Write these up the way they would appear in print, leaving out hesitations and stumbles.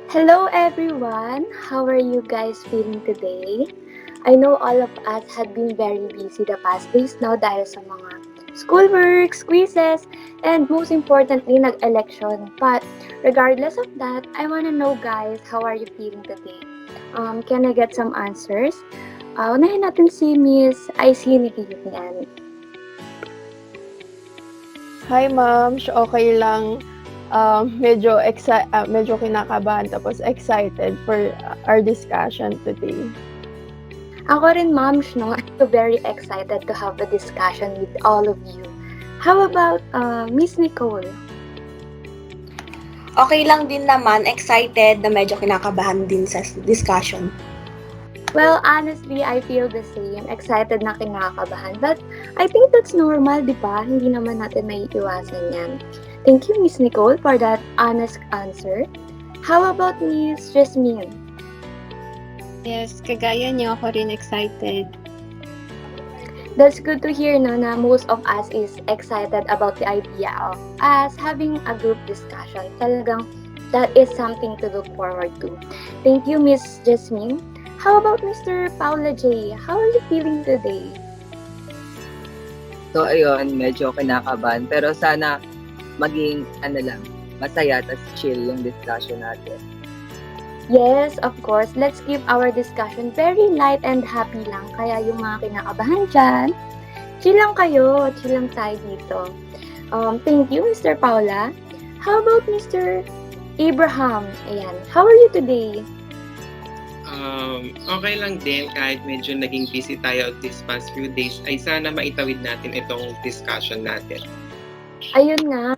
Hello everyone! How are you guys feeling today? I know all of us had been very busy the past days now dahil sa mga schoolwork, quizzes, and most importantly, nag-election. But regardless of that, I wanna know guys, how are you feeling today? Can I get some answers? Unahin natin si Miss IC Nikiyan. Hi ma'am, okay lang. Medyo kinakabahan tapos excited for our discussion today. Ako rin, ma'am, no, I'm so very excited to have a discussion with all of you. How about Miss Nicole? Okay lang din naman, excited na medyo kinakabahan din sa discussion. Well, honestly, I feel the same. Excited na kinakabahan. But I think that's normal, di ba? Hindi naman natin may iwasan yan. Thank you, Miss Nicole, for that honest answer. How about Miss Jasmine? Yes, kagaya niyo ako rin excited. That's good to hear no, na most of us is excited about the idea of us having a group discussion. Talagang that is something to look forward to. Thank you, Miss Jasmine. How about Mr. Paula J? How are you feeling today? So ayun, medyo kinakabahan. Pero sana maging masaya tas chill yung discussion natin. Yes, of course. Let's keep our discussion very light and happy lang. Kaya yung mga kinakabahan dyan, chill lang kayo. Chill lang tayo dito. Thank you, Mr. Paula. How about Mr. Abraham? Ayan. How are you today? Okay lang din kahit medyo naging busy tayo this past few days ay sana maitawid natin itong discussion natin. Ayun nga,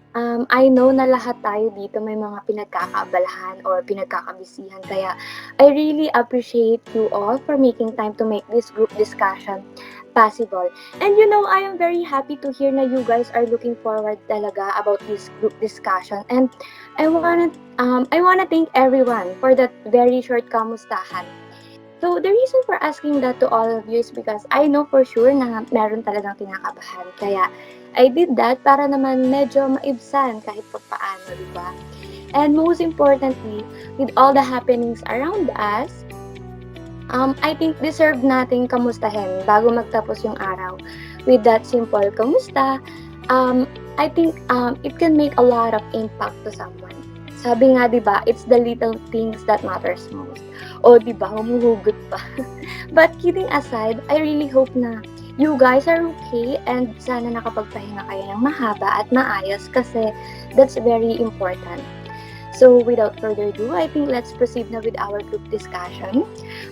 I know na lahat tayo dito may mga pinagkakaabalahan or pinagkakabisihan. Kaya I really appreciate you all for making time to make this group discussion possible. And you know, I am very happy to hear na you guys are looking forward talaga about this group discussion. And I wanna thank everyone for that very short kamustahan. So, the reason for asking that to all of you is because I know for sure na meron talagang kinakabahan. Kaya, I did that para naman medyo maibsan kahit pa paano, di ba? And most importantly, with all the happenings around us, I think deserve nating kamustahin bago magtapos yung araw. With that simple kamusta, I think it can make a lot of impact to someone. Sabi nga, di ba, it's the little things that matters most. O, di ba, humuhugot pa. But kidding aside, I really hope na you guys are okay and sana nakapagpahinga kayo ng mahaba at maayos kasi that's very important. So, without further ado, I think let's proceed na with our group discussion.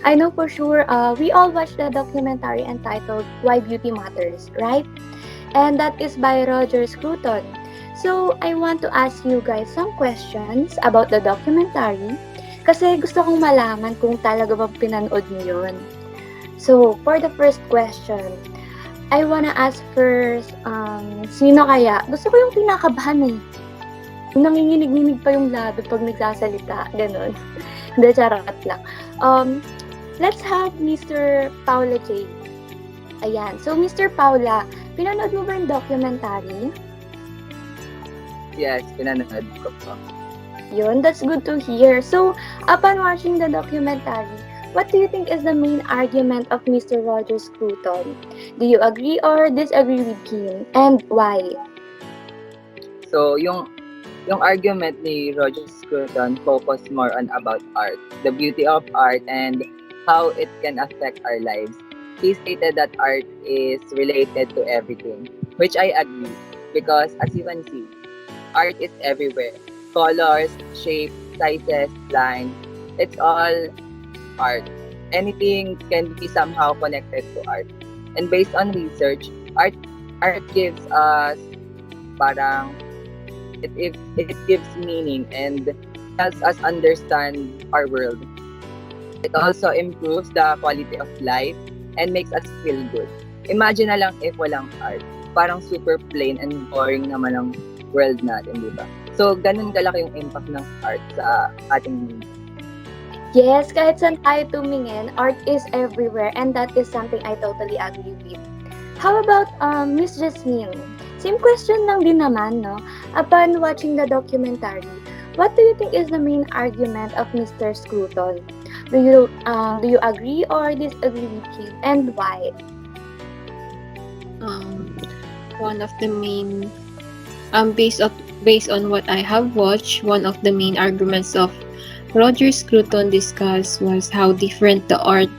I know for sure we all watched the documentary entitled Why Beauty Matters, right? And that is by Roger Scruton. So, I want to ask you guys some questions about the documentary kasi gusto kong malaman kung talaga bang pinanood niyo yun. So, for the first question, I wanna ask first, sino kaya? Gusto ko yung pinakabahan eh. Yung nanginginig-nginig pa yung labi pag nagsasalita, ganun. Hindi, charot lang. Let's have Mr. Paula J. Ayan. So, Mr. Paula, pinanood mo ba yung documentary? Yes, pinanood ko po. Yun, that's good to hear. So, upon watching the documentary, what do you think is the main argument of Mr. Roger Scruton? Do you agree or disagree with him? And why? So yung argument ni Roger Scruton focus more on about art, the beauty of art and how it can affect our lives. He stated that art is related to everything, which I agree because as you can see, art is everywhere. Colors, shapes, sizes, lines, it's all art. Anything can be somehow connected to art. And based on research, art gives us parang it gives meaning and helps us understand our world. It also improves the quality of life and makes us feel good. Imagine na lang if walang art. Parang super plain and boring naman ang world natin, di ba? So, ganun kalaki yung impact ng art sa ating mundo. Yes, kahit saan tayo tumingin, art is everywhere and that is something I totally agree with. How about Miss Jasmine? Same question lang din naman, no? Upon watching the documentary, what do you think is the main argument of Mr. Scruton? Do you agree or disagree with him, and why? One of the main based on what I have watched, one of the main arguments of Roger Scruton discussed was how different the art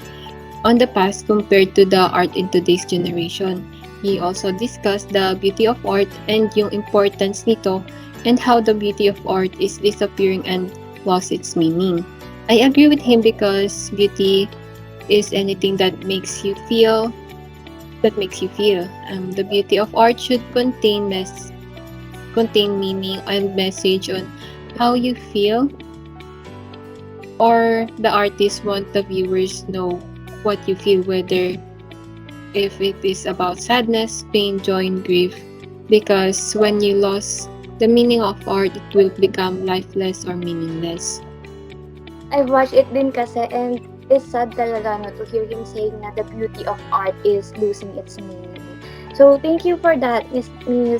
on the past compared to the art in today's generation. He also discussed the beauty of art and yung importance nito and how the beauty of art is disappearing and lost its meaning. I agree with him because beauty is anything that makes you feel. The beauty of art should contain meaning and message on how you feel, or the artist want the viewers know what you feel, whether if it is about sadness, pain, joy, and grief. Because when you lost the meaning of art, it will become lifeless or meaningless. I've watched it din kasi, and it's sad talaga no, to hear him saying na the beauty of art is losing its meaning. So, thank you for that, Miss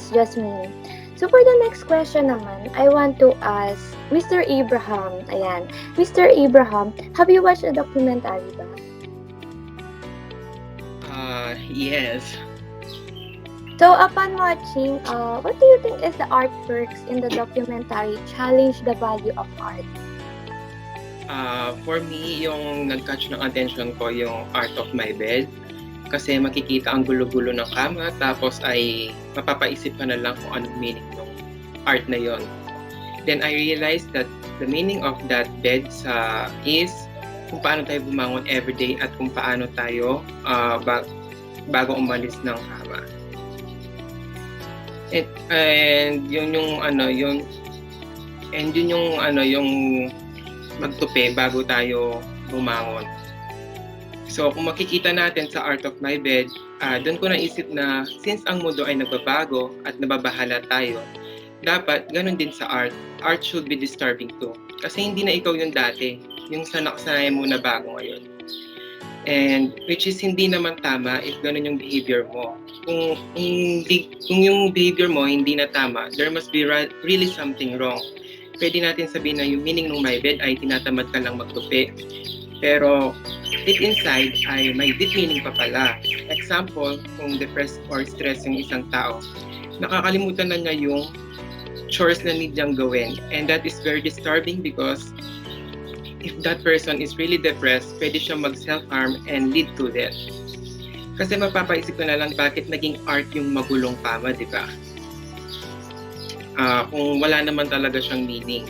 Jasmine. So, for the next question naman, I want to ask Mr. Abraham. Ayan. Mr. Abraham, have you watched a documentary ba? Yes. So, upon watching, what do you think is the artworks in the documentary challenge the value of art? For me, yung nag-catch ng attention ko yung Art of My Bed. Kasi makikita ang gulo-gulo ng kama, tapos ay mapapaisip ka na lang kung anong meaning ng art na yon. Then I realized that the meaning of that bed is kung paano tayo bumangon everyday at kung paano tayo bago umalis ng kama. And yun yung magtupi bago tayo bumangon. So kung makikita natin sa Art of My Bed, doon ko naisip na since ang mundo ay nagbabago at nababahala tayo, dapat ganun din sa art. Art should be disturbing too. Kasi hindi na ikaw yung dati, yung sanayan mo na bago ngayon. And which is hindi naman tama if ganun yung behavior mo. Kung yung behavior mo hindi na tama, there must be really something wrong. Pwede natin sabihin na yung meaning ng my bed ay tinatamad ka lang magtupi. Pero deep inside ay may deep meaning pa pala. Example, kung depressed or stressed yung isang tao, nakakalimutan na niya yung chores na need niyang gawin. And that is very disturbing because if that person is really depressed, pwede siya mag-self-harm and lead to death. Kasi mapapaisip ko na lang bakit naging art yung magulong kama, di ba? Kung wala naman talaga siyang meaning.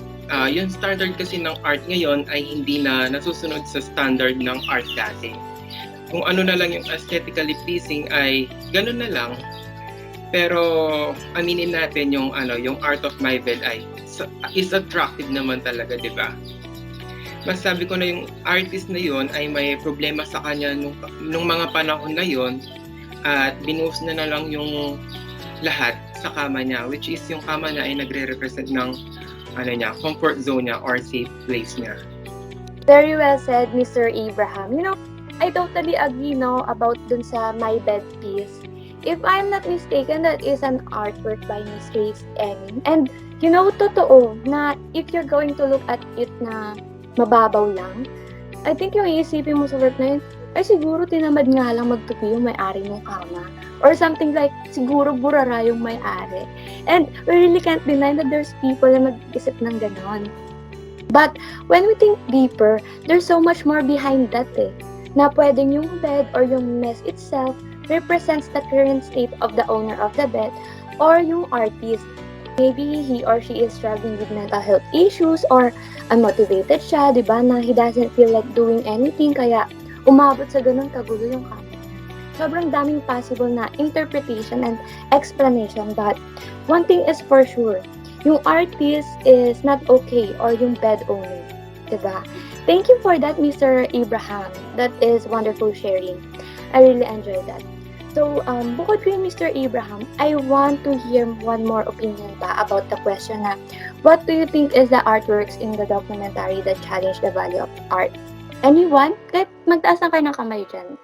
Yung standard kasi ng art ngayon ay hindi na nasusunod sa standard ng art dati. Kung ano na lang yung aesthetically pleasing ay ganun na lang. Pero aminin natin yung Art of My Bed ay is attractive naman talaga, di ba? Masabi ko na yung artist na yon ay may problema sa kanya nung mga panahon na yon at binuhos na lang yung lahat sa kama niya, which is yung kama niya ay nagre-represent ng comfort zone niya or safe place niya. Very well said, Mr. Abraham. You know, I totally agree about dun sa My Bed piece. If I'm not mistaken, that is an artwork by Miss Grace Emmy. And totoo na if you're going to look at it na mababaw lang, I think yung iisipin mo sa work na yun, ay siguro tinamad nga lang magtupi yung may-ari ng kama. Or something like, siguro burara yung may-ari. And we really can't deny that there's people na mag-isip ng ganon. But when we think deeper, there's so much more behind that na pwedeng yung bed or yung mess itself represents the current state of the owner of the bed or yung artist. Maybe he or she is struggling with mental health issues or unmotivated siya, di ba, na he doesn't feel like doing anything kaya umabot sa ganun kagulo yung kama. Sobrang daming possible na interpretation and explanation, but one thing is for sure, yung artist is not okay or yung bed owner, di ba? Thank you for that, Mr. Abraham. That is wonderful sharing. I really enjoyed that. So, bukod kay Mr. Abraham, I want to hear one more opinion pa about the question na, what do you think is the artworks in the documentary that challenge the value of art? Anyone? Kahit magtaas na kayo ng kamay dyan.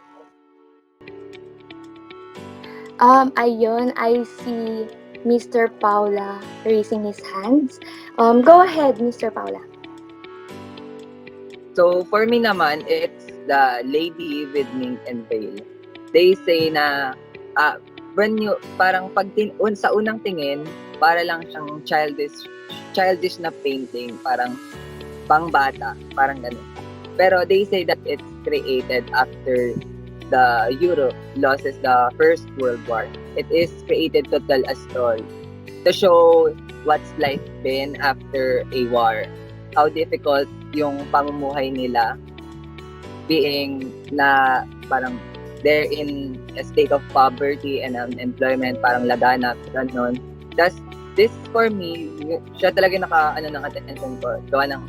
Ayun, I see Mr. Paula raising his hands. Go ahead, Mr. Paula. So for me naman, it's the lady with mink and veil. They say na when you parang sa unang tingin, para lang siyang childish na painting, parang pangbata, parang ganun. Pero they say that it's created after the Europe loses the First World War. It is created to tell a story, to show what's life been after a war. How difficult yung pamumuhay nila, being na parang they're in a state of poverty and unemployment, parang laganap, ganun. Thus, this for me, siya talaga ng attention ko. Gawa ng,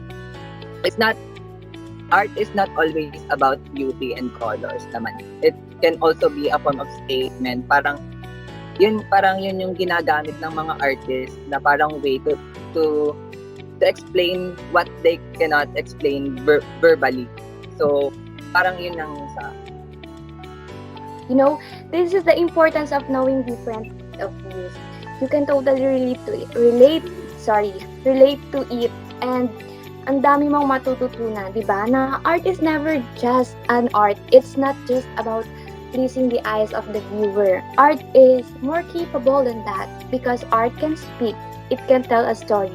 art is not always about beauty and colors naman. It can also be a form of statement. Parang yun yung ginagamit ng mga artists na parang way to explain what they cannot explain verbally. So, parang yun ang sa... You know, this is the importance of knowing different of views. You can totally relate to it, and ang dami mong matututunan, di ba? Na art is never just an art. It's not just about pleasing the eyes of the viewer. Art is more capable than that because art can speak. It can tell a story.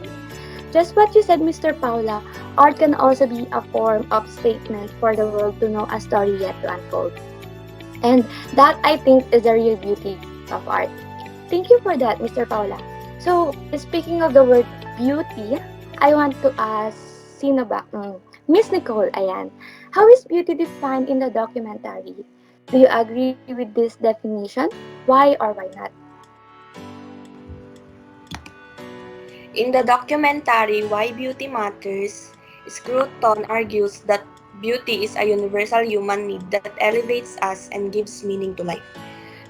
Just what you said, Mr. Paula, art can also be a form of statement for the world to know a story yet to unfold. And that, I think, is the real beauty of art. Thank you for that, Mr. Paula. So, speaking of the word beauty, I want to ask, sino ba? Miss Nicole, ayan. How is beauty defined in the documentary? Do you agree with this definition? Why or why not? In the documentary Why Beauty Matters, Scruton argues that beauty is a universal human need that elevates us and gives meaning to life.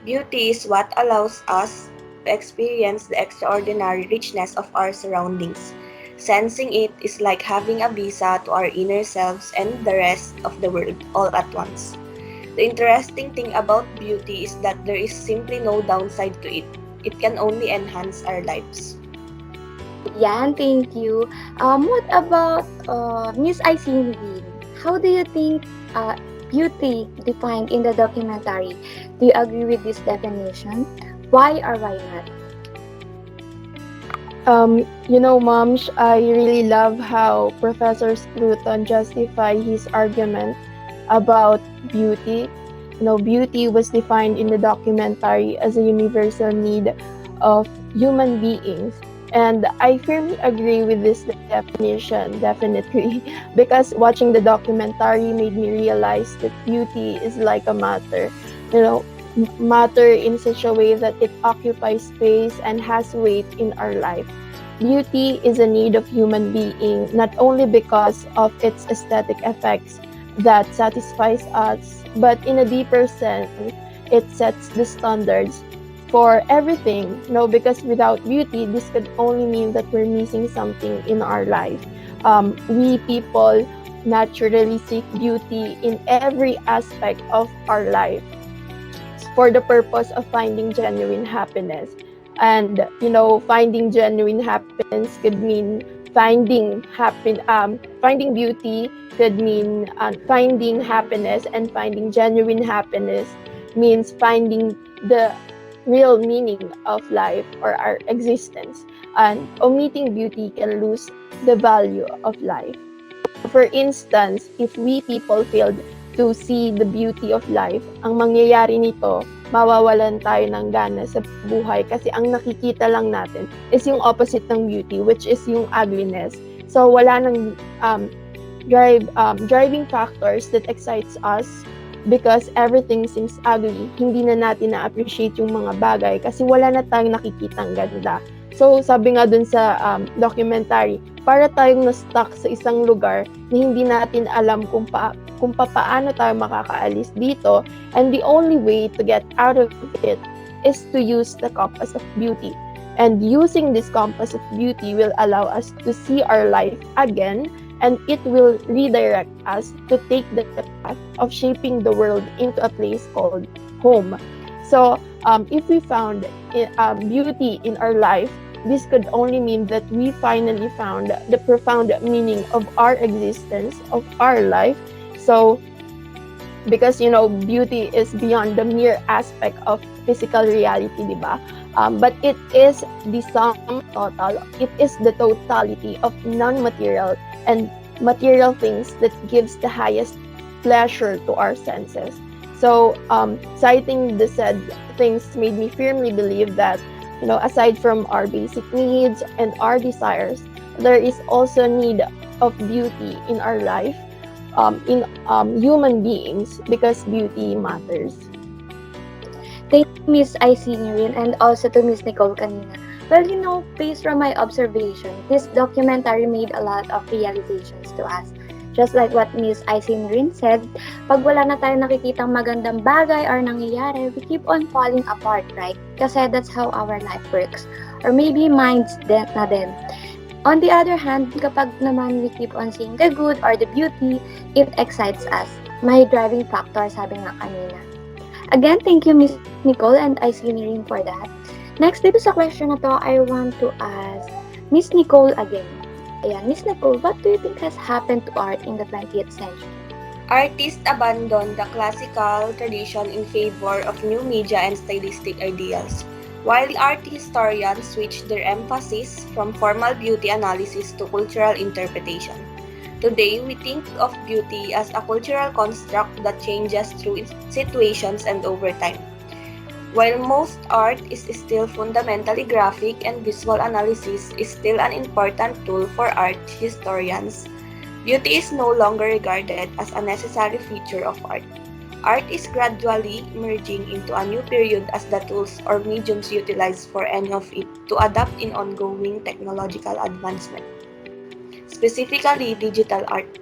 Beauty is what allows us to experience the extraordinary richness of our surroundings. Sensing it is like having a visa to our inner selves and the rest of the world all at once. The interesting thing about beauty is that there is simply no downside to it. It can only enhance our lives. Yan, thank you. What about Miss Aisinville? How do you think beauty defined in the documentary? Do you agree with this definition? Why or why not? Moms, I really love how Professor Scruton justified his argument about beauty. Beauty was defined in the documentary as a universal need of human beings. And I firmly agree with this definition, definitely, because watching the documentary made me realize that beauty is like a matter, matter in such a way that it occupies space and has weight in our life. Beauty is a need of human being, not only because of its aesthetic effects that satisfies us, but in a deeper sense, it sets the standards for everything, because without beauty, this could only mean that we're missing something in our life. We people naturally seek beauty in every aspect of our life for the purpose of finding genuine happiness. And, finding genuine happiness could mean finding beauty could mean finding happiness, and finding genuine happiness means finding the real meaning of life or our existence. And omitting beauty can lose the value of life. For instance, if we people failed to see the beauty of life, ang mangyayari nito, mawawalan tayo ng gana sa buhay kasi ang nakikita lang natin is yung opposite ng beauty, which is yung ugliness. So wala nang driving factors that excites us. Because everything seems ugly, hindi na natin na-appreciate yung mga bagay kasi wala na tayong nakikitang ganda. So, sabi nga dun sa documentary, para tayong na-stuck sa isang lugar na hindi natin alam kung paano tayo makakaalis dito, and the only way to get out of it is to use the compass of beauty. And using this compass of beauty will allow us to see our life again, and it will redirect us to take the path of shaping the world into a place called home. So, if we found beauty in our life, this could only mean that we finally found the profound meaning of our existence, of our life. So, because beauty is beyond the mere aspect of physical reality, diba? But it is the sum total, it is the totality of non-material and material things that gives the highest pleasure to our senses. So citing the said things made me firmly believe that aside from our basic needs and our desires, there is also need of beauty in our life, in human beings, because beauty matters. Thank you, Miss Icenirin, and also to Miss Nicole kanina. Well, based from my observation, this documentary made a lot of realizations to us. Just like what Miss Icenirin said, pag wala na tayong nakikitang magandang bagay or nangyayari, we keep on falling apart, right? Kasi that's how our life works. Or maybe minds na din. On the other hand, kapag naman we keep on seeing the good or the beauty, it excites us. May driving factor, sabi nga kanina. Again, thank you, Miss Nicole and Icenirin for that. Next, dito sa question na to, I want to ask Miss Nicole again. Ayan, Miss Nicole, what do you think has happened to art in the 20th century? Artists abandoned the classical tradition in favor of new media and stylistic ideals, while art historians switched their emphasis from formal beauty analysis to cultural interpretation. Today, we think of beauty as a cultural construct that changes through its situations and over time. While most art is still fundamentally graphic and visual analysis is still an important tool for art historians, beauty is no longer regarded as a necessary feature of art. Art is gradually merging into a new period as the tools or mediums utilized for any of it to adapt in ongoing technological advancement. Specifically digital art,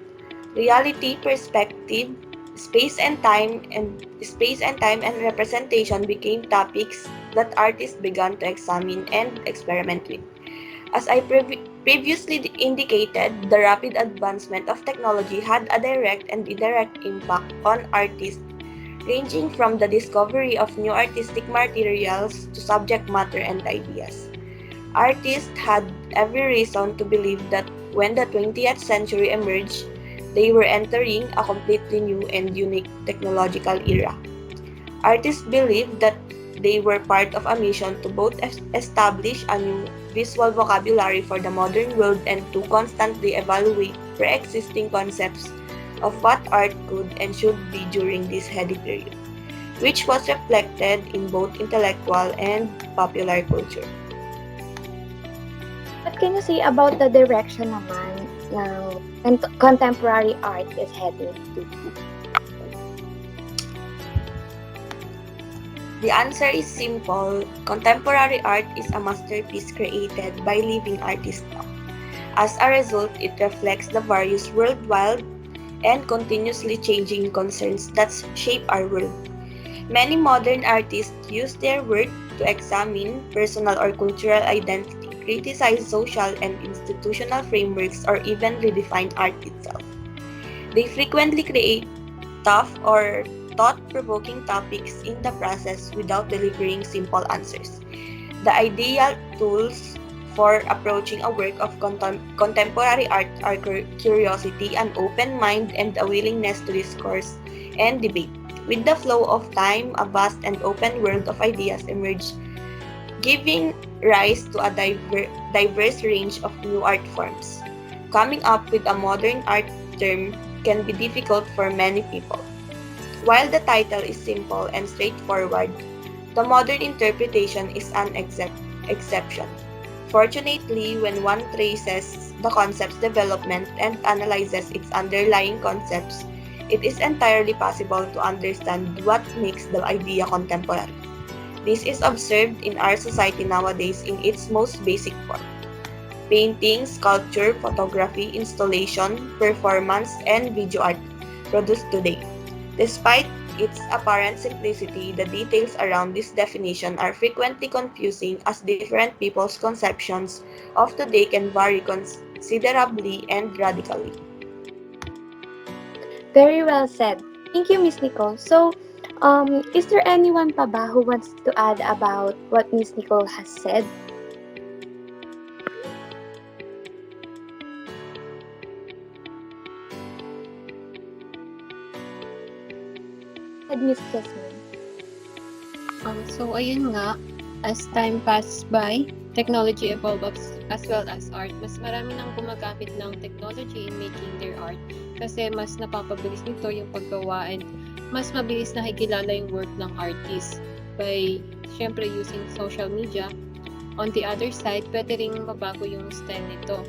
reality, perspective, space and time and representation became topics that artists began to examine and experiment with. As I previously indicated, the rapid advancement of technology had a direct and indirect impact on artists, ranging from the discovery of new artistic materials to subject matter and ideas. Artists had every reason to believe that when the 20th century emerged, they were entering a completely new and unique technological era. Artists believed that they were part of a mission to both establish a new visual vocabulary for the modern world and to constantly evaluate pre-existing concepts of what art could and should be during this heady period, which was reflected in both intellectual and popular culture. What can you say about the direction naman ng contemporary art is heading to? The answer is simple. Contemporary art is a masterpiece created by living artists now. As a result, it reflects the various worldwide and continuously changing concerns that shape our world. Many modern artists use their work to examine personal or cultural identity, criticize social and institutional frameworks, or even redefine art itself. They frequently create tough or thought-provoking topics in the process without delivering simple answers. The ideal tools for approaching a work of contemporary art are curiosity, an open mind, and a willingness to discourse and debate. With the flow of time, a vast and open world of ideas emerge, giving rise to a diverse range of new art forms. Coming up with a modern art term can be difficult for many people. While the title is simple and straightforward, the modern interpretation is an exception. Fortunately, when one traces the concept's development and analyzes its underlying concepts, it is entirely possible to understand what makes the idea contemporary. This is observed in our society nowadays in its most basic form. Painting, sculpture, photography, installation, performance, and video art produced today. Despite its apparent simplicity, the details around this definition are frequently confusing as different people's conceptions of today can vary considerably and radically. Very well said. Thank you, Miss Nicole. So, Is there anyone pa ba who wants to add about what Miss Nicole has said? Miss Jasmine. So ayun nga, as time passes by, technology evolves as well as art. Mas marami nang gumagamit ng technology in making their art kasi mas napapabilis nito yung paggawa and mas mabilis nakikilala yung work ng artist by syempre using social media. On the other side, pwede ring mabago yung style nito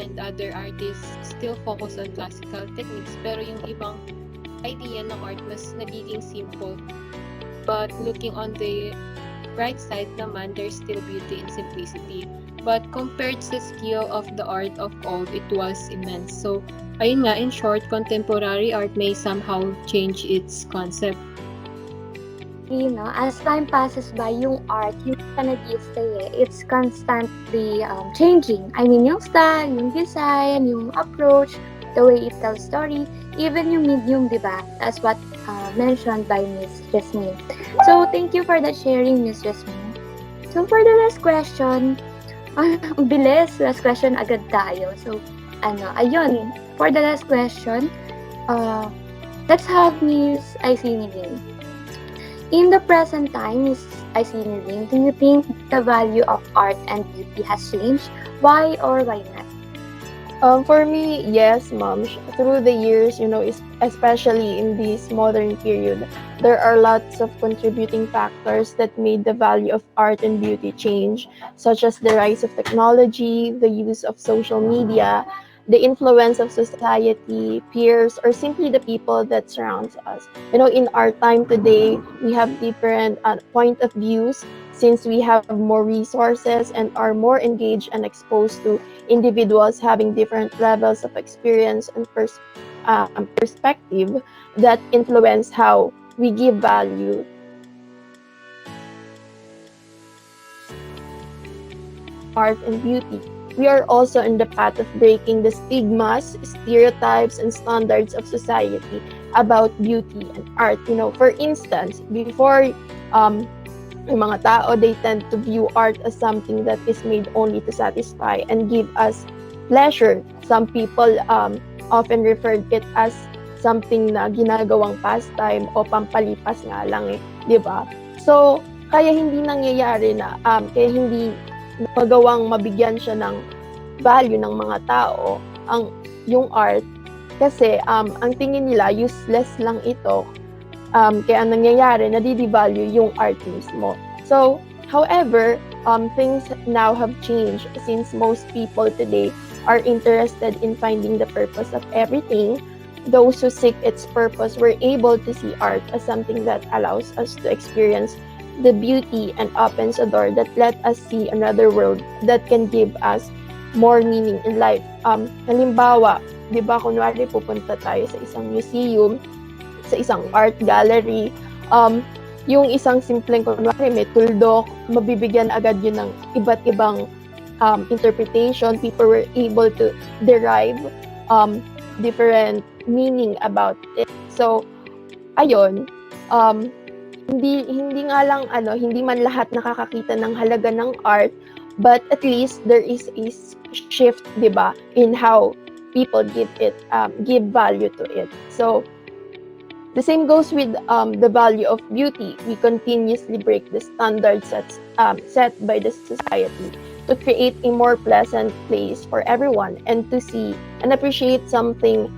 and other artists still focus on classical techniques pero yung ibang idea ng art mas nagiging simple. But looking on the bright side naman, there's still beauty in simplicity. But compared sa skill of the art of old, it was immense. So, ayun nga, in short, contemporary art may somehow change its concept. As time passes by, yung art, hindi ka nag-i-stay eh. It's constantly changing. I mean, yung style, yung design, yung approach, the way it tells story, even yung medium, di ba? As what mentioned by Miss Jasmine. So, thank you for that sharing, Miss Jasmine. So, for the last question, ang bilis, last question agad tayo. So, ayun, for the last question, let's have Miss Aisinilin. In the present time, Miss Aisinilin, do you think the value of art and beauty has changed? Why or why not? For me, yes, ma'am. Through the years, especially in this modern period, there are lots of contributing factors that made the value of art and beauty change, such as the rise of technology, the use of social media, the influence of society, peers, or simply the people that surrounds us. In our time today, we have different point of views since we have more resources and are more engaged and exposed to individuals having different levels of experience and perspective that influence how we give value art and beauty. We are also in the path of breaking the stigmas, stereotypes, and standards of society about beauty and art. For instance, before yung mga tao, they tend to view art as something that is made only to satisfy and give us pleasure. Some people often refer it as something na ginagawang pastime o pampalipas nga lang di ba? So, kaya hindi nangyayari na, kaya hindi magawang mabigyan siya ng value ng mga tao yung art kasi ang tingin nila useless lang ito. Kaya ang nangyayari, nadidevalue yung art mismo. So, however, things now have changed since most people today are interested in finding the purpose of everything. Those who seek its purpose were able to see art as something that allows us to experience the beauty and opens a door that let us see another world that can give us more meaning in life. Halimbawa, di ba, kunwari pupunta tayo sa isang museum, sa isang art gallery, yung isang simpleng kunwari may tuldok, mabibigyan agad yun ng iba't ibang interpretation. People were able to derive different meaning about it. So, ayun, hindi nga lang hindi man lahat nakakakita ng halaga ng art, but at least there is a shift, 'di ba, in how people give value to it. So the same goes with the value of beauty. We continuously break the standards set by the society to create a more pleasant place for everyone and to see and appreciate something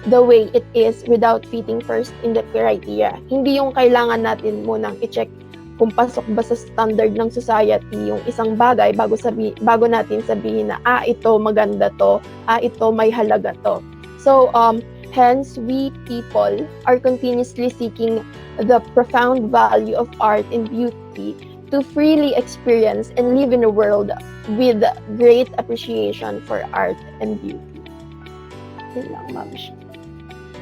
the way it is without fitting first in the criteria. Hindi yung kailangan natin munang i-check kung pasok ba sa standard ng society yung isang bagay bago natin sabihin na ito maganda to, ito may halaga to. So hence we people are continuously seeking the profound value of art and beauty to freely experience and live in a world with great appreciation for art and beauty. Yun lang, Ma'am.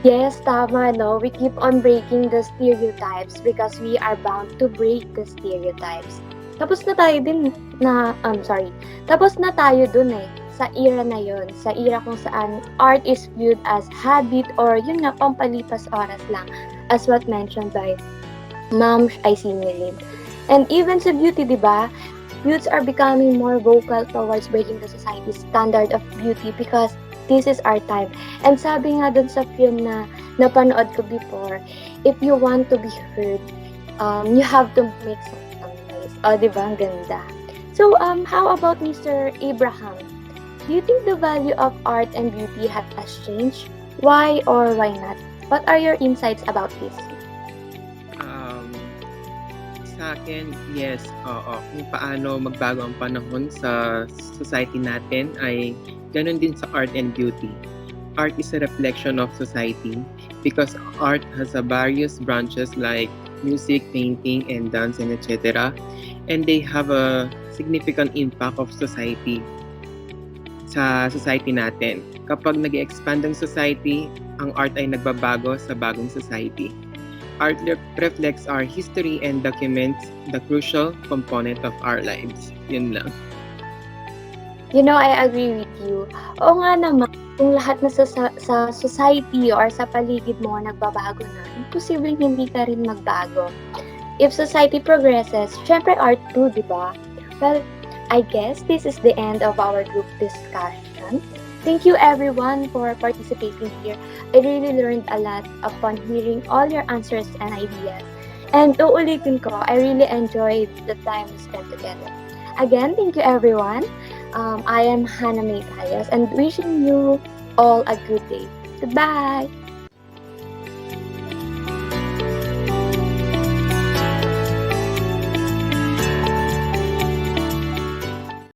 Yes, tama, no? We keep on breaking the stereotypes because we are bound to break the stereotypes. Tapos na tayo dun sa era na yon, sa era kung saan art is viewed as habit or yun nga, pampalipas oras lang, as what mentioned by Ma'am, I see Nilid. And even sa beauty, di ba? Youths are becoming more vocal towards breaking the society's standard of beauty because this is our time. And sabi nga dun sa film na napanood ko before, if you want to be heard, you have to make some noise. O, di ba? Ang ganda. So, how about Mr. Abraham? Do you think the value of art and beauty has changed? Why or why not? What are your insights about this? Sa akin, yes, oo. Kung paano magbago ang panahon sa society natin ay ganun din sa art and beauty. Art is a reflection of society because art has a various branches like music, painting, and dance, and etc. And they have a significant impact of society sa society natin. Kapag nag-expand ang society, ang art ay nagbabago sa bagong society. Art reflects our history and documents the crucial component of our lives. Yun lang. You know, I agree with you. Oo nga naman, kung lahat na sa society or sa paligid mo nagbabago na, imposibleng hindi ka rin magbago. If society progresses, syempre art too, di ba? Well, I guess this is the end of our group discussion. Thank you everyone for participating here. I really learned a lot upon hearing all your answers and ideas. And uulitin ko, I really enjoyed the time we spent together. Again, thank you everyone. I am Hannah May Cayas and wishing you all a good day. Goodbye!